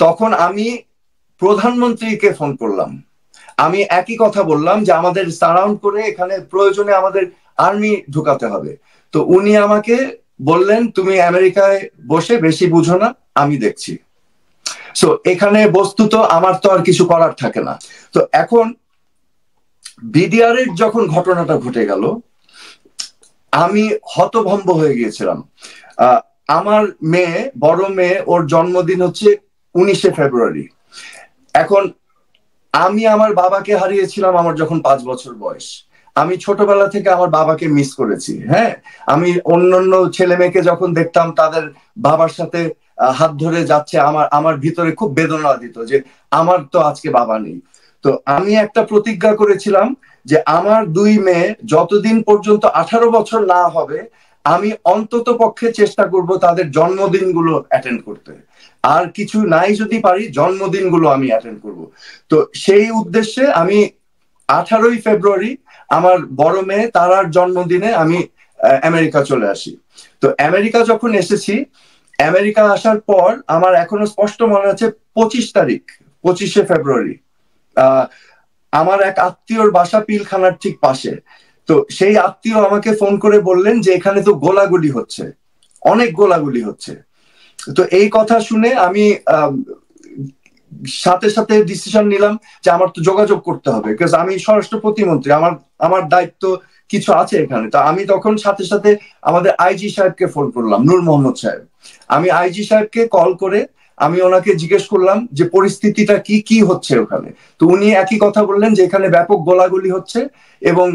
তখন আমি প্রধানমন্ত্রীকে ফোন করলাম, আমি একই কথা বললাম যে আমাদের সারাউন্ড করে এখানে প্রয়োজনে আমাদের আর্মি ঢুকাতে হবে। তো উনি আমাকে বললেন তুমি আমেরিকায় বসে বেশি বুঝো না, আমি দেখছি। সো এখানে বস্তুত আমার তো আর কিছু করার থাকে না। তো এখন বিডিআর এর যখন ঘটনাটা ঘটে গেল, আমি হতভম্ব হয়ে গিয়েছিলাম। আমার মেয়ে, বড় মেয়ে, ওর জন্মদিন হচ্ছে 19শে ফেব্রুয়ারি। এখন আমি আমার বাবাকে হারিয়েছিলাম আমার যখন 5 বছর বয়স। আমি ছোটবেলা থেকে আমার বাবাকে মিস করেছি। হ্যাঁ, আমি অন্যান্য ছেলে মেয়েকে যখন দেখতাম তাদের বাবার সাথে হাত ধরে যাচ্ছে, আমার আমার ভিতরে খুব বেদনা দিত যে আমার তো আজকে বাবা নেই। তো আমি একটা প্রতিজ্ঞা করেছিলাম যে আমার 2 মেয়ে যতদিন পর্যন্ত 18 বছর না হবে, আমি অন্তত পক্ষে চেষ্টা করব তাদের জন্মদিনগুলো অ্যাটেন্ড করতে। আর কিছু নাই যদি পারি, জন্মদিনগুলো আমি অ্যাটেন্ড করব। তো সেই উদ্দেশ্যে আমি 18ই ফেব্রুয়ারি আমার বড় মেয়ে তারার জন্মদিনে আমি আমেরিকা চলে আসি। তো আমেরিকা যখন এসেছি, আমেরিকা আসার পর আমার এখনো স্পষ্ট মনে আছে 25 তারিখ, 25শে ফেব্রুয়ারি, আমার এক আত্মীয়র বাসা পিলখানার ঠিক পাশে। তো সেই আত্মীয় আমাকে ফোন করে বললেন যে এখানে তো গোলাগুলি হচ্ছে, অনেক গোলাগুলি হচ্ছে। তো এই কথা শুনে আমি সাথে সাথে ডিসিশন নিলাম যে আমার তো যোগাযোগ করতে হবে, বিকজ আমি স্বরাষ্ট্র প্রতিমন্ত্রী, আমার আমার দায়িত্ব কিছু আছে এখানে। তো আমি তখন সাথে সাথে আমাদের আইজি সাহেবকে ফোন করলাম, নূর মোহাম্মদ সাহেব। আমি আইজি সাহেবকে কল করে আমি ওনাকে জিজ্ঞেস করলাম যে পরিস্থিতিটা কি কি হচ্ছে ওখানে। তো উনি একই কথা বললেন যে এখানে ব্যাপক গোলাগুলি হচ্ছে এবং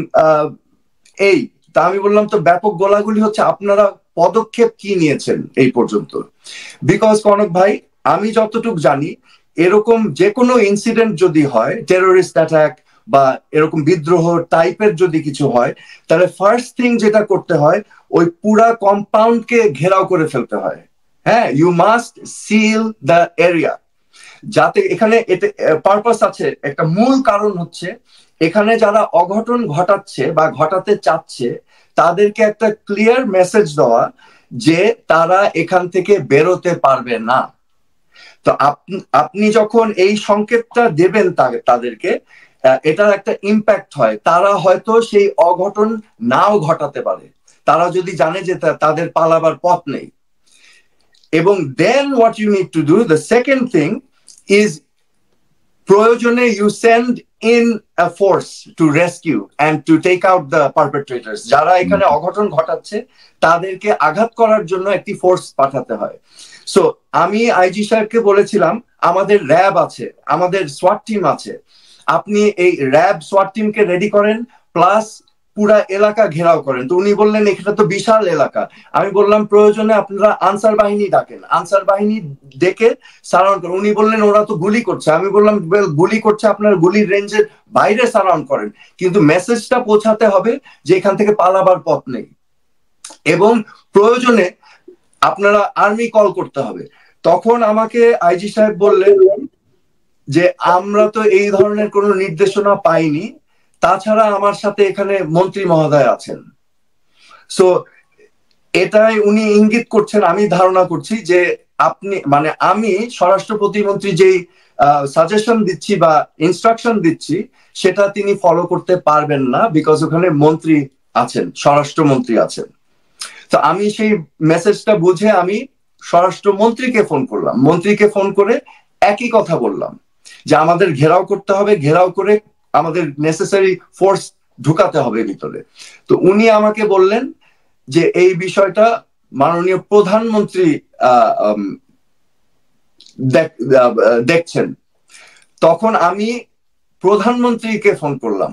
এই তা আমি বললাম তো ব্যাপক গোলাগুলি হচ্ছে, আপনারা পদক্ষেপ কি নিয়েছেন এই পর্যন্ত? বিকজ কনক ভাই, আমি যতটুকু জানি এরকম যে কোনো ইনসিডেন্ট যদি হয়, টেরোরিস্ট অ্যাটাক বা এরকম বিদ্রোহ টাইপের যদি কিছু হয়, তাহলে ফার্স্ট থিং যেটা করতে হয় ওই পুরা কম্পাউন্ডকে ঘেরাও করে ফেলতে হয়। হ্যাঁ, you must seal the area. যাতে এখানে এতে পারপাস আছে, একটা মূল কারণ হচ্ছে এখানে যারা অঘটন ঘটাচ্ছে বা ঘটাতে চাচ্ছে তাদেরকে একটা ক্লিয়ার মেসেজ দেওয়া যে তারা এখান থেকে বেরোতে পারবে না। তো আপনি যখন এই সংকেতটা দেবেন তাদেরকে, এটার একটা ইম্প্যাক্ট হয়, তারা হয়তো সেই অঘটন নাও ঘটাতে পারে, তারা যদি জানে যে তাদের পালাবার পথ নেই। এবং then what you need to do, the second thing is প্রয়োজনে you send in a force to rescue and to take out the perpetrators. যারা এখানে অঘটন ঘটাচ্ছে তাদেরকে আঘাত করার জন্য একটি ফোর্স পাঠাতে হয়। সো আমি আইজি সাহেবকে বলেছিলাম আমাদের র্যাব আছে, আমাদের সোয়াট টিম আছে, আপনি এই র্যাব সোয়াট টিমকে রেডি করেন, প্লাস পুরা এলাকা ঘেরাও করেন। তো উনি বললেন এটা তো বিশাল এলাকা। আমি বললাম প্রয়োজনে আপনারা আনসার বাহিনী ডাকেন, আনসার বাহিনী ডেকে সারাউন্ড করেন। উনি বললেন ওরা তো গুলি করছে। আমি বললাম গুলি করছে, আপনার গুলির রেঞ্জের বাইরে সারাউন্ড করেন, কিন্তু মেসেজটা পৌঁছাতে হবে যে এখান থেকে পালাবার পথ নেই, এবং প্রয়োজনে আপনারা আর্মি কল করতে হবে। তখন আমাকে আইজি সাহেব বললেন যে আমরা তো এই ধরনের কোনো নির্দেশনা পাইনি, তাছাড়া আমার সাথে এখানে মন্ত্রী মহোদয় আছেন। সো এটাই উনি ইঙ্গিত করছেন, আমি ধারণা করছি যে আপনি মানে আমি স্বরাষ্ট্র প্রতিমন্ত্রী যেই সাজেশন দিচ্ছি বা ইনস্ট্রাকশন দিচ্ছি সেটা তিনি ফলো করতে পারবেন না, বিকজ ওখানে মন্ত্রী আছেন, স্বরাষ্ট্রমন্ত্রী আছেন। তো আমি সেই মেসেজটা বুঝে আমি স্বরাষ্ট্রমন্ত্রীকে ফোন করলাম, মন্ত্রীকে ফোন করে একই কথা বললাম যে আমাদের ঘেরাও করতে হবে, ঘেরাও করে আমাদের নেসেসারি ফোর্স ঢুকাতে হবে ভিতরে। তো উনি আমাকে বললেন যে এই বিষয়টা মাননীয় প্রধানমন্ত্রী দেখছেন। তখন আমি প্রধানমন্ত্রীকে ফোন করলাম,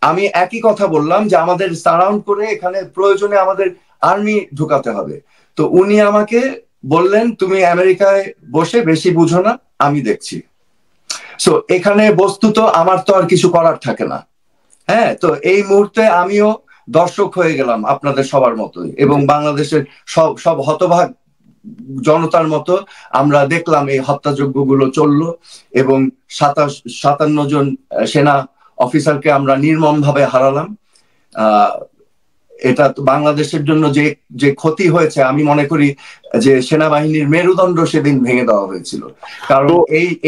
আমি একই কথা বললাম যে আমাদের সারাউন্ড করে এখানে প্রয়োজনে আমাদের আর্মি ঢুকাতে হবে। তো উনি আমাকে বললেন তুমি আমেরিকায় বসে বেশি বুঝো না, আমি দেখছি। সো এখানে বস্তুত আমার তো আর কিছু করার থাকে না। হ্যাঁ, তো এই মুহূর্তে আমিও দর্শক হয়ে গেলাম আপনাদের সবার মতোই, এবং বাংলাদেশের সব সব হতভাগ জনতার মতো আমরা দেখলাম এই হত্যাযজ্ঞ গুলো চললো, এবং 57 জন সেনা অফিসারকে আমরা নির্মম ভাবে হারালাম। এটা বাংলাদেশের জন্য যে যে ক্ষতি হয়েছে, আমি মনে করি যে সেনাবাহিনীর মেরুদণ্ড সেদিন ভেঙে দেওয়া হয়েছিল। কারণ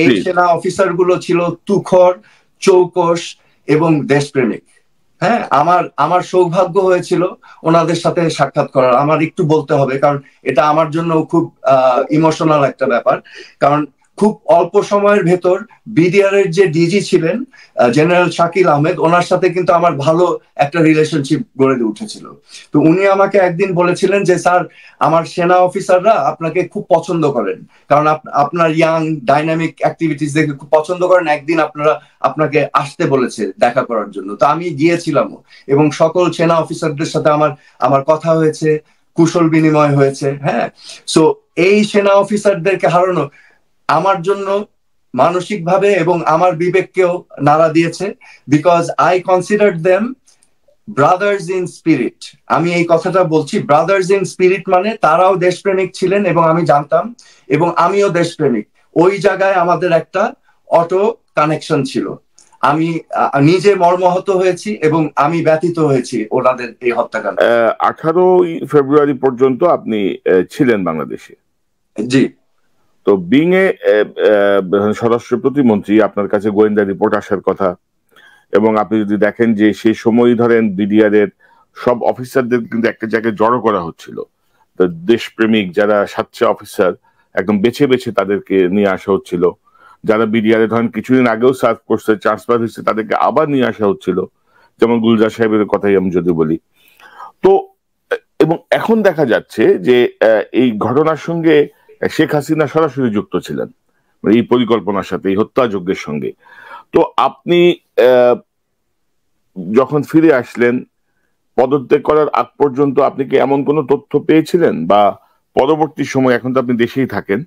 এই সেনা অফিসার গুলো ছিল তুখর, চৌকস এবং দেশপ্রেমিক। হ্যাঁ, আমার সৌভাগ্য হয়েছিল ওনাদের সাথে সাক্ষাৎ করার। আমার একটু বলতে হবে, কারণ এটা আমার জন্য খুব ইমোশনাল একটা ব্যাপার। কারণ খুব অল্প সময়ের ভেতর বিডিআর এর যে ডিজি ছিলেন জেনারেল শাকিল আহমেদ, ওনার সাথে কিন্তু আমার ভালো একটা রিলেশনশিপ গড়ে উঠেছিল। তো উনি আমাকে একদিন বলেছিলেন যে স্যার, আমার সেনা অফিসাররা আপনাকে খুব পছন্দ করেন, কারণ আপনার ইয়াং ডাইনামিক অ্যাক্টিভিটিস দেখে খুব পছন্দ করেন। একদিন আপনাকে আসতে বলেছে দেখা করার জন্য। তো আমি গিয়েছিলাম এবং সকল সেনা অফিসারদের সাথে আমার কথা হয়েছে, কুশল বিনিময় হয়েছে। হ্যাঁ, সো এই সেনা অফিসারদেরকে হারানো আমার জন্য মানসিকভাবে এবং আমার বিবেককেও নাড়া দিয়েছে, because I consider them brothers in spirit. আমি এই কথাটা বলছি, ব্রাদার্স ইন স্পিরিট মানে তারাও দেশপ্রেমিক ছিলেন এবং আমি জানতাম, এবং আমিও দেশপ্রেমিক। ওই জায়গায় আমাদের একটা অটো কানেকশন ছিল। আমি নিজে মর্মাহত হয়েছি এবং আমি ব্যথিত হয়েছি ওনাদের এই হত্যাকাণ্ড। 18 ফেব্রুয়ারি পর্যন্ত আপনি ছিলেন বাংলাদেশে। জি। তো বিং এ স্বরাষ্ট্র প্রতিমন্ত্রী, আপনার কাছে গোয়েন্দা রিপোর্ট আসার কথা, এবং আপনি যদি দেখেন যে সেই সময় ধরেন বিডিআর এর সব অফিসারদের কিন্তু একটা জায়গায় জড়ো করা হচ্ছিল। তো দেশপ্রেমিক যারা সাচ্চা অফিসার একদম বেছে বেছে তাদেরকে নিয়ে আসা হচ্ছিল। যারা বিডিআর এ ধরেন কিছুদিন আগেও সার্ভ করছে, ট্রান্সফার হয়েছে, তাদেরকে আবার নিয়ে আসা হচ্ছিল। যেমন গুলজার সাহেবের কথাই আমি যদি বলি। তো এবং এখন দেখা যাচ্ছে যে এই ঘটনার সঙ্গে শেখ হাসিনা সরাসরি যুক্ত ছিলেন, এই পরিকল্পনার সাথে, এই হত্যাযজ্ঞের সঙ্গে। তো আপনি যখন ফিরে আসলেন, পদত্যাগ করার আগ পর্যন্ত আপনি কি এমন কোনো তথ্য পেয়েছিলেন, বা পরবর্তী সময়, এখন তো আপনি দেশেই থাকেন,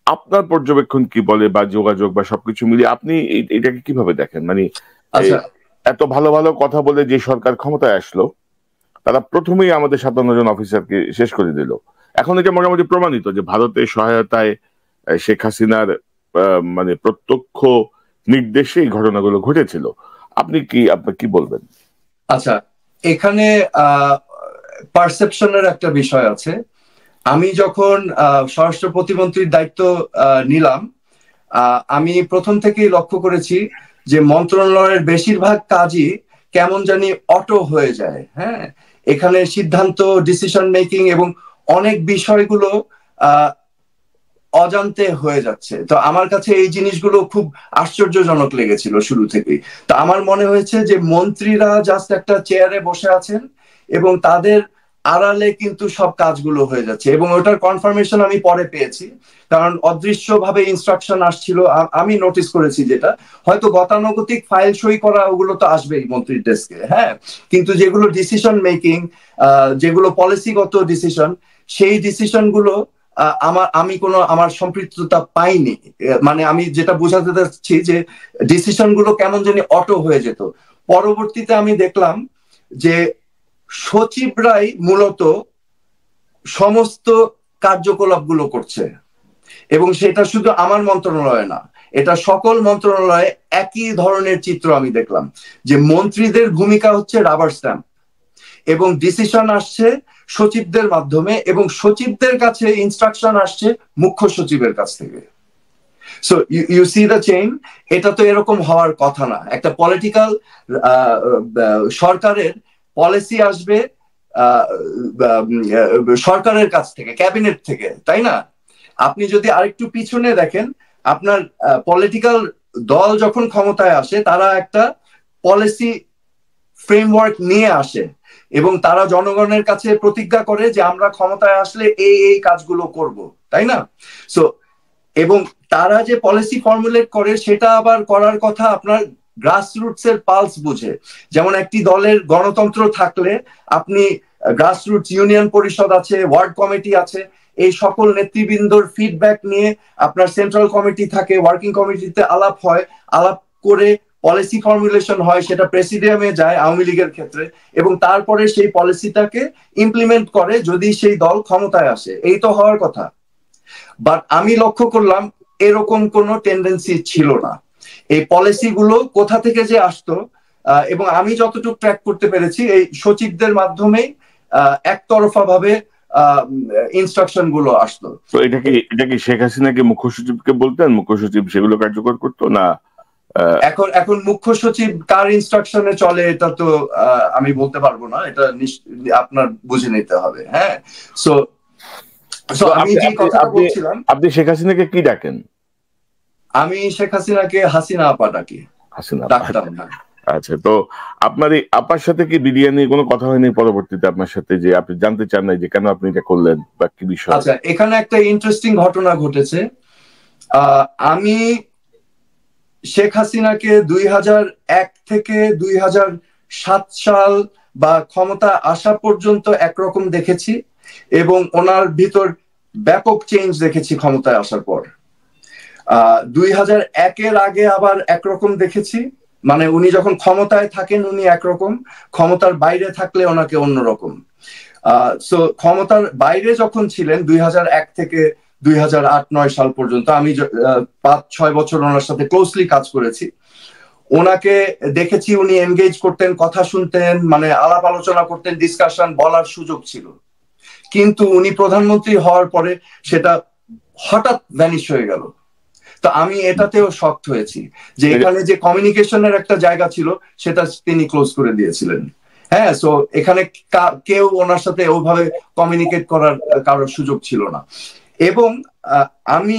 আপনার পর্যবেক্ষণ কি বলে, বা যোগাযোগ বা সবকিছু মিলিয়ে আপনি এটাকে কিভাবে দেখেন? মানে এত ভালো ভালো কথা বলে যে সরকার ক্ষমতায় আসলো, তারা প্রথমেই আমাদের 57 জন অফিসারকে শেষ করে দিল। এখন এটা মোটামুটি প্রমাণিত যে ভারতের সহায়তায় শেখ হাসিনার মানে প্রত্যক্ষ নির্দেশে এই ঘটনাগুলো ঘটেছিল। আপনি কি বলবেন? আচ্ছা, এখানে পারসেপশনের একটা বিষয় আছে। আমি যখন স্বরাষ্ট্র প্রতিমন্ত্রীর দায়িত্ব নিলাম, আমি প্রথম থেকেই লক্ষ্য করেছি যে মন্ত্রণালয়ের বেশিরভাগ কাজই কেমন জানি অটো হয়ে যায়। হ্যাঁ, এখানে সিদ্ধান্ত, ডিসিশন মেকিং এবং অনেক বিষয়গুলো অজান্তে হয়ে যাচ্ছে। তো আমার কাছে এই জিনিসগুলো খুব আশ্চর্যজনক লেগেছিল শুরু থেকেই। তো আমার মনে হয়েছে যে মন্ত্রীরা জাস্ট একটা চেয়ারে বসে আছেন এবং তাদের আড়ালে কিন্তু সব কাজগুলো হয়ে যাচ্ছে, এবং ওটার কনফার্মেশন আমি পরে পেয়েছি। কারণ অদৃশ্য ভাবে ইনস্ট্রাকশন আসছিল, আমি নোটিস করেছি, যেটা হয়তো গতানুগতিক ফাইল সই করা ওগুলো তো আসবেই মন্ত্রীর ডেস্কে। হ্যাঁ, কিন্তু যেগুলো ডিসিশন মেকিং, যেগুলো পলিসিগত ডিসিশন, সেই ডিসিশন গুলো আমার সম্পৃক্ততা পাইনি। মানে আমি যেটা বোঝাতে চাচ্ছি যে ডিসিশন গুলো কেমন জানি অটো হয়ে যেত। পরবর্তীতে আমি দেখলাম যে সচিবরাই মূলত সমস্ত কার্যকলাপ গুলো করছে, এবং সেটা শুধু আমার মন্ত্রণালয়ে না, এটা সকল মন্ত্রণালয়ে একই ধরনের চিত্র আমি দেখলাম, যে মন্ত্রীদের ভূমিকা হচ্ছে রাবার স্ট্যাম্প, এবং ডিসিশন আসছে সচিবদের মাধ্যমে, এবং সচিবদের কাছে ইনস্ট্রাকশন আসছে মুখ্য সচিবের কাছ থেকে। So you see the chain. এটা তো এরকম হওয়ার কথা না। একটা পলিটিক্যাল সরকারের পলিসি আসবে সরকারের কাছ থেকে, ক্যাবিনেট থেকে, তাই না? আপনি যদি আরেকটু পিছনে দেখেন, আপনার পলিটিক্যাল দল যখন ক্ষমতায় আসে, তারা একটা পলিসি ফ্রেমওয়ার্ক নিয়ে আসে এবং তারা জনগণের কাছে প্রতিজ্ঞা করে যে আমরা ক্ষমতায় আসলে এই কাজগুলো করব, তাই না? সো এবং তারা যে পলিসি ফর্মুলেট করে, সেটা আবার করার কথা আপনার গ্রাসরুটস এর পালস বুঝে। যেমন একটি দলের গণতন্ত্র থাকলে আপনি গ্রাসরুটস ইউনিয়ন পরিষদ আছে, ওয়ার্ড কমিটি আছে, এই সকল নেতৃবৃন্দর ফিডব্যাক নিয়ে আপনার সেন্ট্রাল কমিটি থাকে, ওয়ার্কিং কমিটিতে আলাপ হয়, আলাপ করে পলিসি ফর্মুলেশন হয়, সেটা প্রেসিডিয়ামে যায় আওয়ামী লীগের ক্ষেত্রে, এবং তারপরে সেই পলিসিটাকে ইমপ্লিমেন্ট করে যদি সেই দল ক্ষমতায় আসে। এই তো হওয়ার কথা। বাট আমি লক্ষ্য করলাম এরকম কোনো টেন্ডেন্সি ছিল না। এই পলিসিগুলো কোথা থেকে যে আসতো, এবং আমি যতটুকু ট্র্যাক করতে পেরেছি এই সচিবদের মাধ্যমেই একতরফা ভাবে ইনস্ট্রাকশন গুলো আসতো। তো এটা কি শেখ হাসিনাকে মুখ্য সচিবকে বলতেন, মুখ্য সচিব সেগুলো কার্যকর করতো না? এখন মুখ্য সচিব কার ইনস্ট্রাকশনে চলে এটা তো আমি বলতে পারবো না, এটা আপনার বুঝে নিতে হবে। হ্যাঁ, সো আমি যে কথাটা বলছিলাম, আপনি শেখ হাসিনাকে কি ডাকেন? আমি শেখ হাসিনাকে হাসিনা আপা ডাকি। হাসিনা ডাকতাম না। আচ্ছা, তো আপনার এই আপার সাথে কি বিরিয়ানি কোনো কথা হয়নি পরবর্তীতে আপনার সাথে, যে আপনি জানতে চান না যে কেন আপনি এটা করলেন বা কি বিষয়? আচ্ছা, এখানে একটা ইন্টারেস্টিং ঘটনা ঘটেছে। আমি শেখ হাসিনাকে 2001 থেকে 2007 সাল বা ক্ষমতা আসা পর্যন্ত একরকম দেখেছি, এবং ওনার ভিতর ব্যাপক চেঞ্জ দেখেছি ক্ষমতায় আসার পর। 2001-এর আগে আবার একরকম দেখেছি, মানে উনি যখন ক্ষমতায় থাকেন উনি একরকম, ক্ষমতার বাইরে থাকলে ওনাকে অন্যরকম। সো ক্ষমতার বাইরে যখন ছিলেন 2001 থেকে 2008-9 সাল পর্যন্ত, আমি 5-6 বছর ওনার সাথে ক্লোজলি কাজ করেছি। ওনাকে দেখেছি উনি এনগেজ করতেন, কথা শুনতেন, মানে আলাপ আলোচনা করতেন, ডিসকাশন বলার সুযোগ ছিল। কিন্তু উনি প্রধানমন্ত্রী হওয়ার পরে সেটা হঠাৎ ভ্যানিশ হয়ে গেল। তো আমি এটাতেও শকড হয়েছি যে এখানে যে কমিউনিকেশনের একটা জায়গা ছিল সেটা তিনি ক্লোজ করে দিয়েছিলেন। হ্যাঁ, সো এখানে কেউ ওনার সাথে ওইভাবে কমিউনিকেট করার কারোর সুযোগ ছিল না। এবং আমি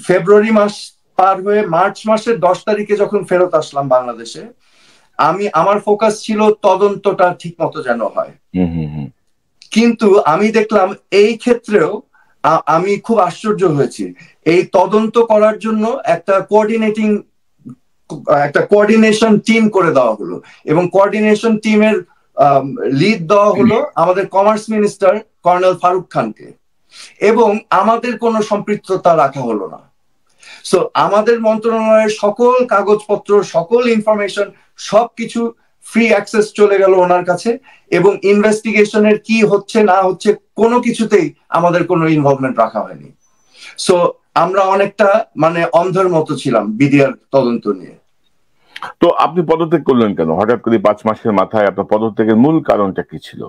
ফেব্রুয়ারি মাস পার হয়ে মার্চ মাসের 10 তারিখে যখন ফেরত আসলাম বাংলাদেশে, আমার ফোকাস ছিল তদন্তটা ঠিক মতো যেন হয়। কিন্তু আমি দেখলাম এই ক্ষেত্রেও আমি খুব আশ্চর্য হয়েছি। এই তদন্ত করার জন্য একটা কোঅর্ডিনেশন টিম করে দেওয়া হলো, এবং কোঅর্ডিনেশন টিমের লিড দেওয়া হলো আমাদের কমার্স মিনিস্টার কর্নেল ফারুক খানকে, এবং আমাদের কোনো সম্পৃক্ততা রাখা হলো না। সো আমাদের মন্ত্রণালয়ের সকল কাগজপত্র, সকল ইনফরমেশন, সবকিছু ফ্রি অ্যাক্সেস চলে গেল ওনার কাছে, এবং ইনভেস্টিগেশনের কি হচ্ছে না হচ্ছে কোনো কিছুতেই আমাদের কোনো ইনভলভমেন্ট রাখা হয়নি। সো আমরা অনেকটা মানে অন্ধের মতো ছিলাম বিডিআর তদন্ত নিয়ে। তো আপনি পদত্যাগ করলেন কেন হঠাৎ করে 5 মাসের মাথায়? আপনার পদত্যাগের মূল কারণটা কি ছিল?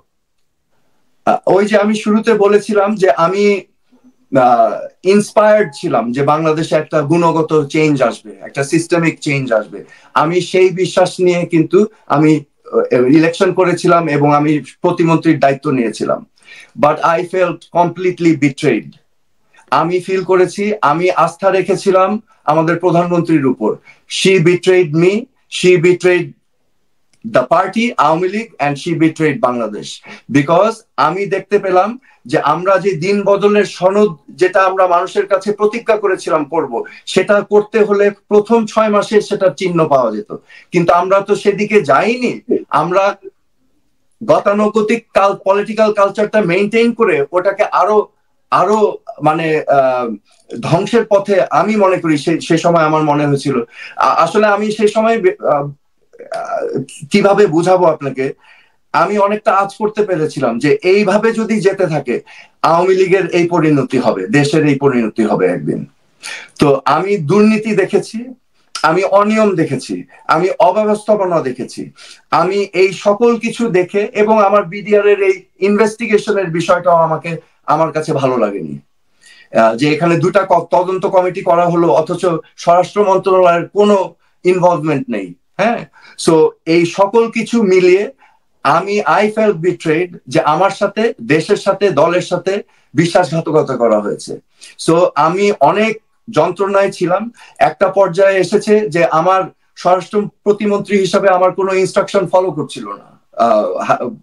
ওই যে আমি শুরুতে বলেছিলাম যে আমি ইন্সপায়ার্ড ছিলাম যে বাংলাদেশে একটা গুণগত চেঞ্জ আসবে, একটা সিস্টেমিক চেঞ্জ আসবে। আমি সেই বিশ্বাস নিয়ে কিন্তু আমি ইলেকশন করেছিলাম এবং আমি প্রতিমন্ত্রীর দায়িত্ব নিয়েছিলাম। But I felt completely betrayed. আমি ফিল করেছি আমি আস্থা রেখেছিলাম আমাদের প্রধানমন্ত্রীর উপর। She betrayed me, she betrayed the party Awami League, and she betrayed Bangladesh. Because আমি দেখতে পেলাম যে আমরা যে দিন বদলের সনদ, যেটা আমরা মানুষের কাছে প্রতিজ্ঞা করেছিলাম করব, সেটা করতে হলে প্রথম 6 মাসে সেটার চিহ্ন পাওয়া যেত, কিন্তু আমরা তো সেদিকে যাইনি। আমরা গতানুগতিক পলিটিক্যাল কালচারটা মেনটেন করে ওটাকে আরো মানে ধ্বংসের পথে আমি মনে করি সে সময় আমার মনে হয়েছিল। আসলে আমি সেই সময় কিভাবে বুঝাবো আপনাকে, আমি অনেকটা আঁচ করতে পেরেছিলাম যে এইভাবে যদি যেতে থাকে আওয়ামী লীগের এই পরিণতি হবে, দেশের এই পরিণতি হবে একদিন। তো আমি দুর্নীতি দেখেছি, আমি অনিয়ম দেখেছি, আমি অব্যবস্থাপনা দেখেছি, আমি এই সকল কিছু দেখে, এবং আমার বিডিআর এর এই ইনভেস্টিগেশনের বিষয়টাও আমার কাছে ভালো লাগেনি, যে এখানে 2টা তদন্ত কমিটি করা হলো অথচ স্বরাষ্ট্র মন্ত্রণালয়ের কোনো ইনভলভমেন্ট নেই। হ্যাঁ, সো এই সকল কিছু মিলিয়ে আই ফেল্ট বিট্রেড, যে আমার সাথে, দেশের সাথে, দলের সাথে বিশ্বাসঘাতকতা করা হয়েছে। সো আমি অনেক যন্ত্রণায় ছিলাম। একটা পর্যায়ে এসেছে যে আমার স্বরাষ্ট্র প্রতিমন্ত্রী হিসাবে আমার কোনো ইনস্ট্রাকশন ফলো করছিল না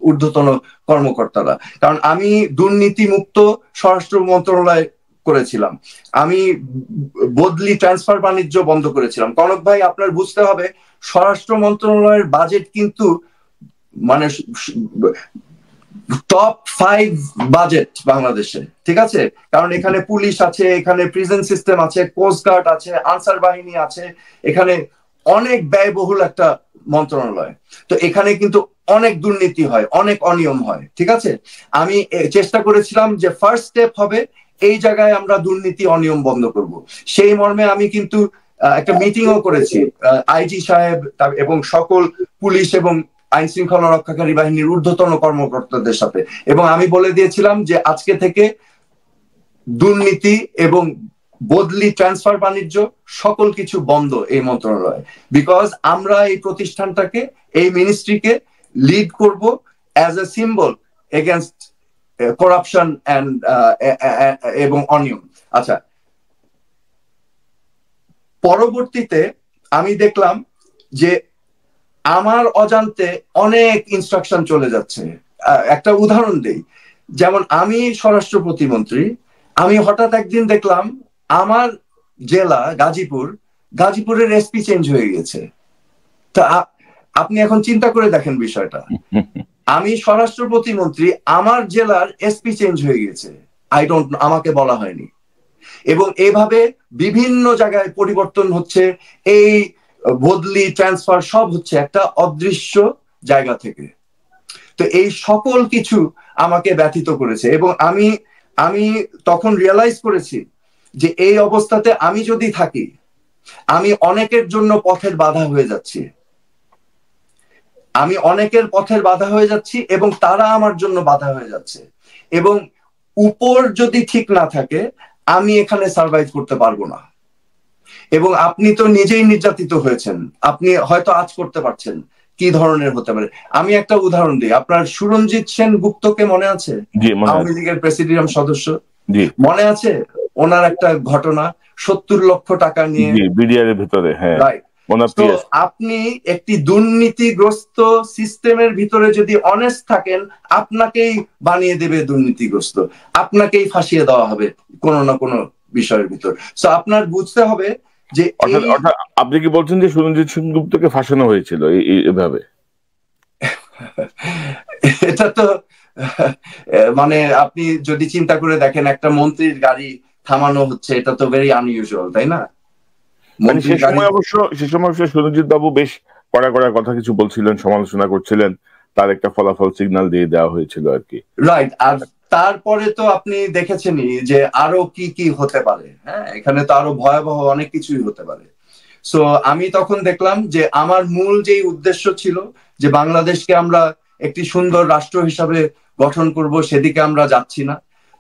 ঊর্ধ্বতন কর্মকর্তারা, কারণ আমি দুর্নীতি মুক্ত স্বরাষ্ট্র মন্ত্রণালয় করেছিলাম। আমি বদলি, ট্রান্সফার বাণিজ্য বন্ধ করেছিলাম। কনক ভাই, আপনার বুঝতে হবে স্বরাষ্ট্র মন্ত্রণালয়ের বাজেট কিন্তু মানে টপ 5 বাজেট বাংলাদেশে, ঠিক আছে? কারণ এখানে পুলিশ আছে, এখানে প্রিজন সিস্টেম আছে, কোস্ট গার্ড আছে, আনসার বাহিনী আছে, এখানে অনেক ব্যয়বহুল একটা মন্ত্রণালয়। তো এখানে কিন্তু অনেক দুর্নীতি হয়, অনেক অনিয়ম হয়, ঠিক আছে? আমি চেষ্টা করেছিলাম যে ফার্স্ট স্টেপ হবে এই জায়গায় আমরা দুর্নীতি অনিয়ম বন্ধ করব। সেই মর্মে আমি কিন্তু একটা মিটিংও করেছি আইজি সাহেব এবং সকল পুলিশ এবং আইন শৃঙ্খলা রক্ষাকারী বাহিনীর ঊর্ধ্বতন কর্মকর্তাদের সাথে, এবং আমি বলে দিয়েছিলাম যে আজকে থেকে দুর্নীতি এবং বদলি, ট্রান্সফার বাণিজ্য সকল কিছু বন্ধ এই মন্ত্রণালয়ে, বিকজ আমরা এই প্রতিষ্ঠানটাকে, এই মিনিস্ট্রিকে লিড করব as a symbol against corruption এবং অনিয়ম। আচ্ছা, পরবর্তীতে আমি দেখলাম যে আমার অজান্তে অনেক ইনস্ট্রাকশন চলে যাচ্ছে। একটা উদাহরণ দেই, যেমন আমি স্বরাষ্ট্র প্রতিমন্ত্রী, আমি হঠাৎ একদিন দেখলাম আমার জেলা গাজীপুরের এসপি চেঞ্জ হয়ে গেছে। তা আপনি এখন চিন্তা করে দেখেন বিষয়টা, আমি স্বরাষ্ট্র প্রতিমন্ত্রী, আমার জেলার এসপি চেঞ্জ হয়ে গেছে, আমাকে বলা হয়নি। এবং এভাবে বিভিন্ন জায়গায় পরিবর্তন হচ্ছে, এই বদলি, ট্রান্সফার সব হচ্ছে একটা অদৃশ্য জায়গা থেকে। তো এই সকল কিছু আমাকে ব্যথিত করেছে, এবং আমি তখন রিয়েলাইজ করেছি যে এই অবস্থাতে আমি যদি থাকি, আমি অনেকের জন্য পথের বাধা হয়ে যাচ্ছি, এবং তারা আমার জন্য বাধা হয়ে যাচ্ছে, এবং উপর যদি ঠিক না থাকে আমি এখানে সার্ভাইভ করতে পারবো না। এবং আপনি তো নিজেই নির্যাতিত হয়েছেন, আপনি হয়তো আজ করতে পারছেন কি ধরনের হতে পারে। আমি একটা উদাহরণ দিই, আপনার সুরঞ্জিত সেন গুপ্তকে মনে আছে? আওয়ামী লীগের প্রেসিডিয়াম সদস্য, মনে আছে ওনার একটা ঘটনা, 70 লক্ষ টাকা নিয়ে বিডিআর ভিতরে। আপনি একটি দুর্নীতিগ্রস্ত সিস্টেমের ভিতরে যদি অনেস্ট থাকেন, আপনাকেই বানিয়ে দেবে দুর্নীতিগ্রস্ত, আপনাকেই ফাঁসিয়ে দেওয়া হবে কোন না কোনো বিষয়ের ভিতর। সো আপনার বুঝতে হবে যে আপনি কি বলছেন যে সুরঞ্জিত সেনগুপ্তকে ফাঁসানো হয়েছিল এইভাবে? এটা তো মানে আপনি যদি চিন্তা করে দেখেন, একটা মন্ত্রীর গাড়ি থামানো হচ্ছে, এটা তো ভেরি আনইউজুয়াল, তাই না? সে সময় অবশ্য সুরঞ্জিত বাবু বেশ কড়া কথা কিছু বলছিলেন, সমালোচনা করছিলেন, তার একটা ফলাফল সিগন্যাল দিয়ে দেওয়া হয়েছিল আর কি। রাইট। আর তারপরে তো আপনি দেখেছেনই যে আরো কি কি হতে পারে। হ্যাঁ, এখানে তো আরো ভয়াবহ অনেক কিছুই হতে পারে। সো আমি তখন দেখলাম যে আমার মূল যেই উদ্দেশ্য ছিল যে বাংলাদেশকে আমরা একটি সুন্দর রাষ্ট্র হিসাবে গঠন করব, সেদিকে আমরা যাচ্ছি না।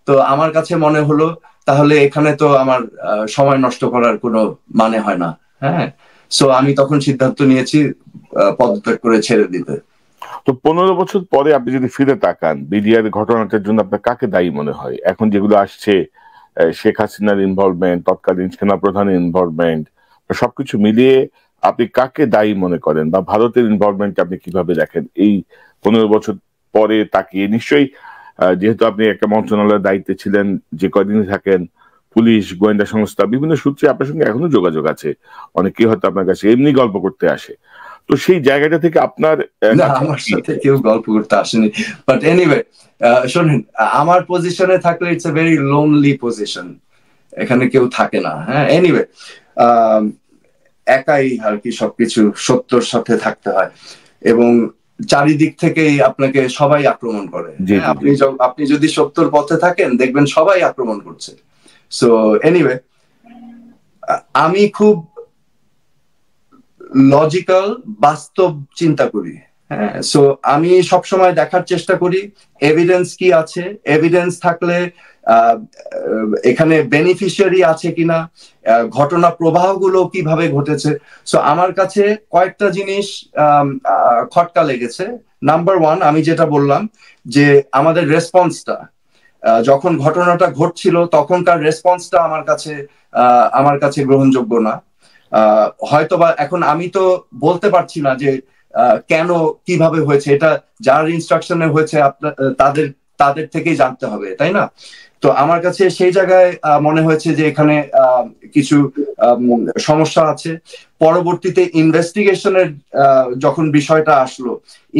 তো আমার কাছে মনে হলো তাহলে এখানে তো আমার সময় নষ্ট করার কোনো মানে হয় না। হ্যাঁ, সো আমি তখন সিদ্ধান্ত নিয়েছি পদত্যাগ করে ছেড়ে দিতে। তো 15 বছর পরে আপনি যদি ফিরে তাকান, বিডিআর ঘটনাটার জন্য আপনার কাকে দায়ী মনে হয়? এখন যেগুলো আসছে, শেখ হাসিনার ইনভলভমেন্ট, তৎকালীন সেনাপ্রধানের ইনভলভমেন্ট, সবকিছু মিলিয়ে আপনি কাকে দায়ী মনে করেন, বা ভারতের ইনভলভমেন্ট আপনি কিভাবে দেখেন এই 15 বছর পরে তাকিয়ে? নিশ্চয়ই, যেহেতু আপনি একটা মন্ত্রণালয়ের দায়িত্বে ছিলেন, যে কদিনই থাকেন, পুলিশ, গোয়েন্দা সংস্থা, বিভিন্ন সূত্রে আপনার সঙ্গে এখনো যোগাযোগ আছে, অনেকেই হয়তো আপনার কাছে এমনি গল্প করতে আসে। তো সেই জায়গাটা থেকে আপনার, আমার সাথে কেউ গল্প করতে আসেনি, বাট এনিওয়ে শোনেন, আমার পজিশনে থাকলে it's a very lonely position, এখানে কেউ থাকে না। হ্যাঁ, এনিওয়ে একাই আর কি সবকিছু সত্যর সাথে থাকতে হয়, এবং চারিদিক থেকেই আপনাকে সবাই আক্রমণ করে। আপনি যদি সত্যর পথে থাকেন দেখবেন সবাই আক্রমণ করছে। সো এনিওয়ে, আমি খুব লজিক্যাল, বাস্তব চিন্তা করি। হ্যাঁ, সো আমি সবসময় দেখার চেষ্টা করি এভিডেন্স কি আছে, এভিডেন্স থাকলে এখানে বেনিফিশিয়ারি আছে কিনা, ঘটনা প্রবাহগুলো কিভাবে ঘটেছে। সো আমার কাছে কয়েকটা জিনিস খটকা লেগেছে। নাম্বার 1, আমি যেটা বললাম যে আমাদের রেসপন্সটা, যখন ঘটনাটা ঘটছিল তখনকার রেসপন্সটা আমার কাছে গ্রহণযোগ্য না। হয়তোবা এখন আমি তো বলতে পারছি না যে কেন, কিভাবে হয়েছে, এটা যার ইনস্ট্রাকশনে হয়েছে তাদের থেকেই জানতে হবে, তাই না? তো আমার কাছে সেই জায়গায় মনে হয়েছে যে এখানে কিছু সমস্যা আছে। পরবর্তীতে ইনভেস্টিগেশনের যখন বিষয়টা আসলো,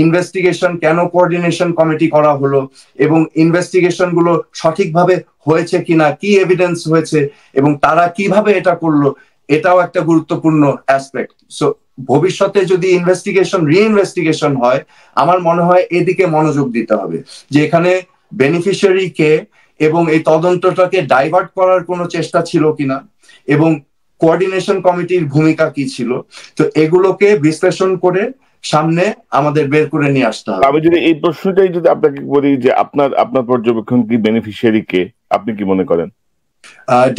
ইনভেস্টিগেশন কেন কোঅর্ডিনেশন কমিটি করা হলো, এবং ইনভেস্টিগেশন গুলো সঠিকভাবে হয়েছে কিনা, কি এভিডেন্স হয়েছে, এবং তারা কিভাবে এটা করলো, এটাও একটা গুরুত্বপূর্ণ অ্যাসপেক্ট। সো ভবিষ্যতে যদি রিইনভেস্টিগেশন হয়, আমার মনে হয় এদিকে মনোযোগ দিতে হবে যে এখানে বেনিফিশিয়ারি কে, এবং এই তদন্তটাকে ডাইভার্ট করার কোনো চেষ্টা ছিল কিনা, এবং কোঅর্ডিনেশন কমিটির ভূমিকা কি ছিল, তো এগুলোকে বিশ্লেষণ করে সামনে আমাদের বের করে নিয়ে আসতে হবে। আমি যদি এই প্রশ্নটাই যদি আপনাকে বলি যে আপনার পর্যবেক্ষণ কি বেনিফিশিয়ারি কে, আপনি কি মনে করেন?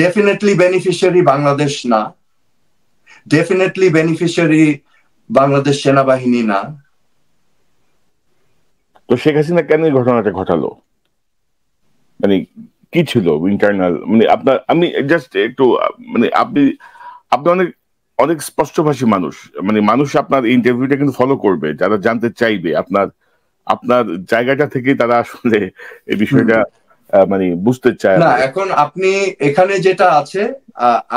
ডেফিনেটলি বেনিফিশিয়ারি বাংলাদেশ না, ডেফিনেটলি বেনিফিশিয়ারি বাংলাদেশ সেনাবাহিনী না। তো শেখ হাসিনা কেন এই ঘটনাটা ঘটালো, মানে কি ছিল ইন্টারনাল, মানে আপনার, আমি জাস্ট একটু মানে আপনি অনেক অনেক স্পষ্টভাষী মানুষ, মানে মানুষ আপনার ইন্টারভিউটা কিন্তু ফলো করবে, যারা জানতে চাইবে আপনার আপনার জায়গাটা থেকে তারা আসলে এই বিষয়টা মানে বুঝতে চায়। না, এখন আপনি এখানে যেটা আছে,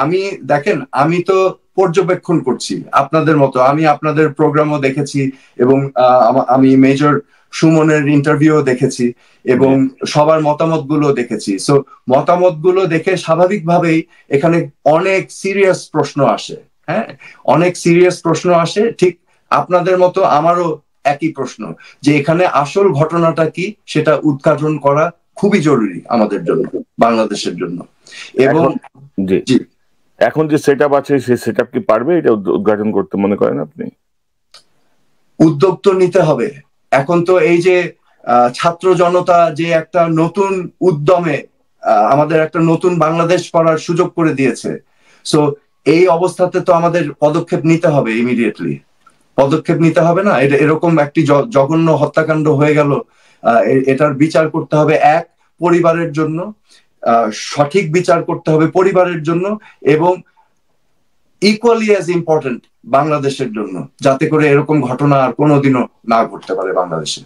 আমি দেখেন, আমি তো পর্যবেক্ষণ করছি আপনাদের মতো, আমি আপনাদের প্রোগ্রামও দেখেছি এবং আমি মেজর সুমনের ইন্টারভিউ দেখেছি এবং সবার মতামত গুলো দেখেছি। সো মতামত গুলো দেখে স্বাভাবিকভাবেই এখানে অনেক সিরিয়াস প্রশ্ন আসে। হ্যাঁ, অনেক সিরিয়াস প্রশ্ন আসে, ঠিক আপনাদের মতো আমারও একই প্রশ্ন, যে এখানে আসল ঘটনাটা কি সেটা উদ্ঘাটন করা খুবই জরুরি আমাদের জন্য, বাংলাদেশের জন্য। এবং জি, এখন যে সেটআপ আছে সেই সেটআপ কি পারবে এটা উদ্ঘাটন করতে, মনে করেন আপনি? উদ্যোগ তো নিতে হবে। এখন তো এই যে ছাত্র জনতা যে একটা নতুন উদ্যমে আমাদের একটা নতুন বাংলাদেশ করার সুযোগ করে দিয়েছে, সো এই অবস্থাতে তো আমাদের পদক্ষেপ নিতে হবে, ইমিডিয়েটলি পদক্ষেপ নিতে হবে না? এটা এরকম একটি জঘন্য হত্যাকাণ্ড হয়ে গেল, এটার বিচার করতে হবে এক পরিবারের জন্য, সঠিক বিচার করতে হবে পরিবারের জন্য, এবং ইকুয়ালি অ্যাজ ইম্পর্টেন্ট বাংলাদেশের জন্য, যাতে করে এরকম ঘটনা আর কোনোদিনও না ঘটতে পারে বাংলাদেশে।